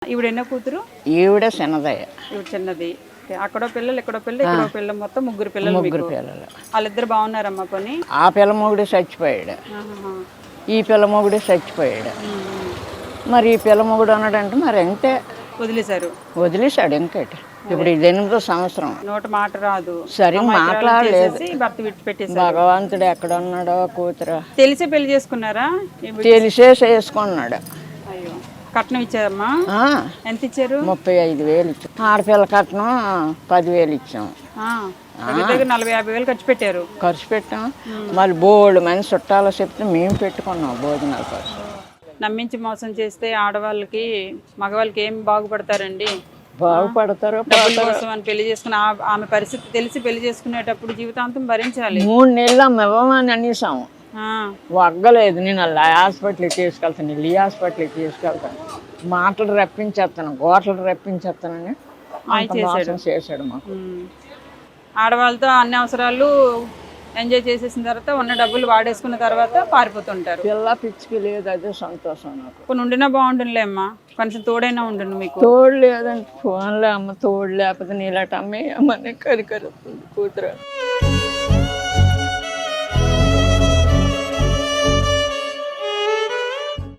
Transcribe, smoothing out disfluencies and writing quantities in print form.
ఈవిడ ఎన్నో కూతురు? ఈవిడ చిన్నదయ్య. ఈవిడ చిన్నది. అక్కడో పిల్లలు, ఇక్కడో పిల్ల, ఇక్కడో పిల్ల, మొత్తం ముగ్గురు పిల్లలు. ముగ్గురు పిల్లలు. వాళ్ళిద్దరు బాగున్నారమ్మా పోనీ? ఆ పిల్ల మొగుడు చచ్చిపోయాడు, ఈ పిల్ల మొగుడు చచ్చిపోయాడు. మరి ఈ పిల్ల మొగుడు అన్నాడంటే మరి అంతే వదిలేశాడు. ఇంకటి ఇప్పుడు ఇది 8వ సంవత్సరం. నోట మాట రాదు, సరిగ్గా మాట్లాడలేదు. భర్త విడిచిపెట్టేసి భగవంతుడు ఎక్కడున్నాడో కూతురు. తెలిసే పెళ్లి చేసుకున్నారా? తెలిసే చేసుకున్నాడు. అయ్యో, కట్నం ఇచ్చారమ్మా? ఎంత ఇచ్చారు? 35,000 ఇచ్చాం. ఆడపిల్ల కట్నం 10,000 ఇచ్చాం. దగ్గర 40-50 వేలు ఖర్చు పెట్టాం. మళ్ళీ బోల్డ్ మంది చుట్టాలు చెప్తే మేము పెట్టుకున్నాం భోజనాల కోసం. నమ్మించి మోసం చేస్తే ఆడవాళ్ళకి మగవాళ్ళకి ఏం బాగుపడతారండి? బాగుపడతారు. కోసం అని పెళ్లి చేసుకుని ఆమె పరిస్థితి తెలిసి పెళ్లి చేసుకునేటప్పుడు జీవితాంతం భరించాలి. 3 నెలలు ఇవ్వమని అనేసాము. వగ్గలేదు. నేను హాస్పిటల్కి తీసుకెళ్తాను, ఈ హాస్పిటల్కి తీసుకెళ్తాను, మాటలు రప్పించేస్తాను, గోటలు రప్పించేస్తానని చేశాడు మాకు. ఆడవాళ్ళతో అన్ని అవసరాలు ఎంజాయ్ చేసేసిన తర్వాత ఉన్న డబ్బులు వాడేసుకున్న తర్వాత పారిపోతుంటారు. పిల్ల పిచ్చికి లేదు, అదే సంతోషం నాకు. కొన్ని ఉండినా బాగుంటుందిలే అమ్మా, కొంచెం తోడైనా ఉండండి. మీకు తోడు లేదంటే ఫోన్లే అమ్మ, తోడు లేకపోతే నీలాట అమ్మే అమ్మని కరికరుస్తుంది కూతురు.